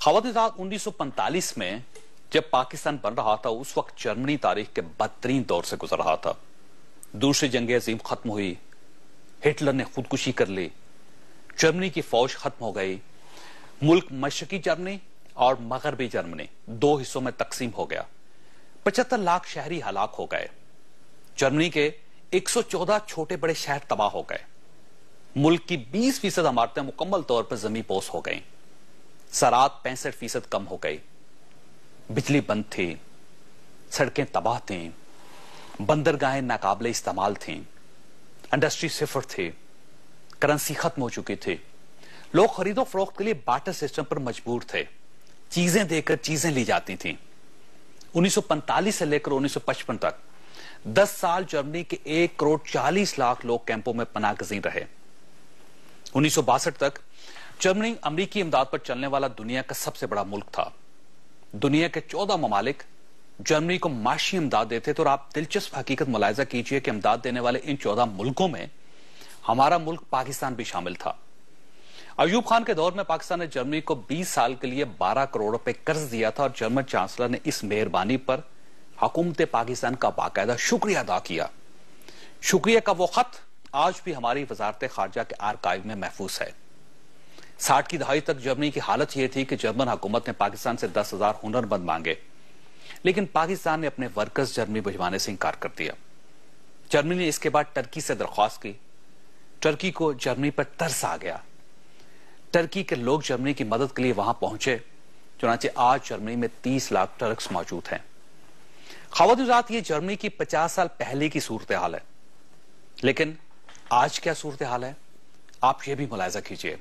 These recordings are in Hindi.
ख़वातीन 1945 में जब पाकिस्तान बन रहा था, उस वक्त जर्मनी तारीख के बदतरीन दौर से गुजर रहा था। दूसरी जंग अजीम खत्म हुई, हिटलर ने खुदकुशी कर ली, जर्मनी की फौज खत्म हो गई, मुल्क मशरकी जर्मनी और मगरबी जर्मनी दो हिस्सों में तकसीम हो गया। 75 लाख शहरी हलाक हो गए। जर्मनी के 114 छोटे बड़े शहर तबाह हो गए। मुल्क की 20% इमारतें मुकम्मल तौर पर जमी पोस हो गईं। ज़राअत 65% कम हो गई। बिजली बंद थी, सड़कें तबाह थीं, बंदरगाहें नाकाबिले इस्तेमाल थीं, इंडस्ट्री सिफर थी, करेंसी खत्म हो चुकी थी। लोग खरीदो फरोख्त के लिए बार्टर सिस्टम पर मजबूर थे। चीजें देकर चीजें ली जाती थीं। 1945 से लेकर 1955 तक 10 साल जर्मनी के 1 करोड़ 40 लाख लोग कैंपों में पनाहगज़ीन रहे। 1962 तक जर्मनी अमरीकी इमदाद पर चलने वाला दुनिया का सबसे बड़ा मुल्क था। दुनिया के 14 ममालिक जर्मनी को माशी इमदाद देते थे और आप दिलचस्प हकीकत मुलाहिजा कीजिए कि इमदाद देने वाले इन 14 मुल्कों में हमारा मुल्क पाकिस्तान भी शामिल था। अयूब खान के दौर में पाकिस्तान ने जर्मनी को 20 साल के लिए 12 करोड़ रुपए कर्ज दिया था और जर्मन चांसलर ने इस मेहरबानी पर हुकूमत पाकिस्तान का बाकायदा शुक्रिया अदा किया। शुक्रिया का वो खत आज भी हमारी वजारत खारजा के आर्काइव में महफूज है। 60 की दहाई तक जर्मनी की हालत यह थी कि जर्मन हुकूमत ने पाकिस्तान से 10,000 हुनरमंद मांगे, लेकिन पाकिस्तान ने अपने वर्कर्स जर्मनी भिजवाने से इंकार कर दिया। जर्मनी ने इसके बाद टर्की से दरख्वास्त की। टर्की को जर्मनी पर तरस आ गया। टर्की के लोग जर्मनी की मदद के लिए वहां पहुंचे। चुनांचे आज जर्मनी में 30 लाख टर्क्स मौजूद हैं। ख़वातीन, ये जर्मनी की 50 साल पहले की सूरत हाल है, लेकिन आज क्या सूरत हाल है आप ये भी मुलाहिजा कीजिए।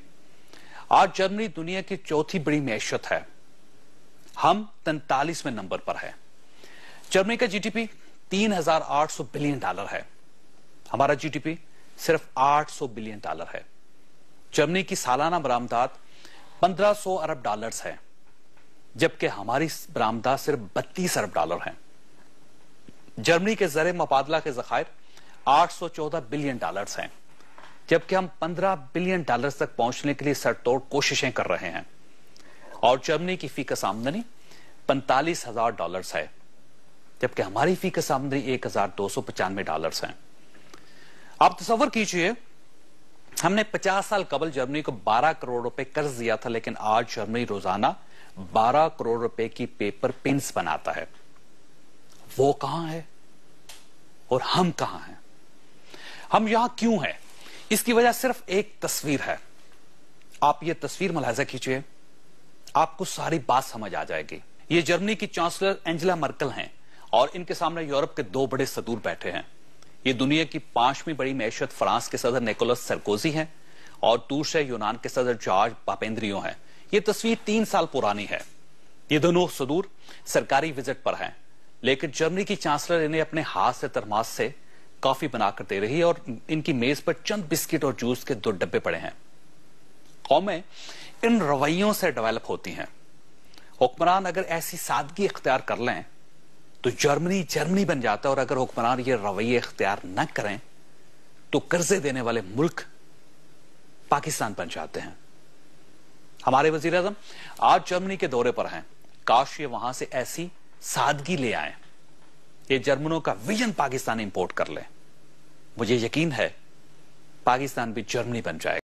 आज जर्मनी दुनिया की चौथी बड़ी मैशत है। हम 43वें नंबर पर है। जर्मनी का जीडीपी $3,800 बिलियन है। हमारा जीडीपी सिर्फ $800 बिलियन है। जर्मनी की सालाना बरामदात $1,500 अरब है, जबकि हमारी बरामदात सिर्फ $32 अरब है। जर्मनी के ज़र मुबादला के ज़खायर $814 बिलियन हैं, जबकि हम $15 बिलियन तक पहुंचने के लिए सरतोड़ कोशिशें कर रहे हैं। और जर्मनी की फीकस आमदनी $45,000 है, जबकि हमारी फीकस आमदनी $1,295 है। आप तसव्वुर कीजिए, हमने 50 साल कबल जर्मनी को 12 करोड़ रुपए कर्ज दिया था, लेकिन आज जर्मनी रोजाना 12 करोड़ रुपए की पेपर पिन्स बनाता है। वो कहां है और हम कहां हैं? हम यहां क्यों हैं? इसकी वजह सिर्फ एक तस्वीर है। आप ये तस्वीर मुलाहिजा कीजिए, आपको सारी बात समझ आ जाएगी। ये जर्मनी की चांसलर एंजेला मर्केल हैं और इनके सामने यूरोप के 2 बड़े सदूर बैठे हैं। ये दुनिया की 5वीं बड़ी मैशत फ्रांस के सदर निकोलस सरकोजी हैं और दूसरे यूनान के सदर जॉर्ज पापेंद्रियो हैं। ये तस्वीर 3 साल पुरानी है। ये दोनों सदूर सरकारी विजिट पर हैं, लेकिन जर्मनी की चांसलर इन्हें अपने हाथ से तरमास से कॉफी बनाकर दे रही है और इनकी मेज पर चंद बिस्किट और जूस के 2 डब्बे पड़े हैं। कौमें इन रवैयों से डेवलप होती हैं। हुक्मरान अगर ऐसी सादगी इख्तियार कर लें तो जर्मनी जर्मनी बन जाता है, और अगर हुक्मरान ये रवैये इख्तियार न करें तो कर्जे देने वाले मुल्क पाकिस्तान बन जाते हैं। हमारे वजीर आज़म आज जर्मनी के दौरे पर हैं। काश ये वहां से ऐसी सादगी ले आए, ये जर्मनों का विजन पाकिस्तान इंपोर्ट कर ले। मुझे यकीन है पाकिस्तान भी जर्मनी बन जाएगा।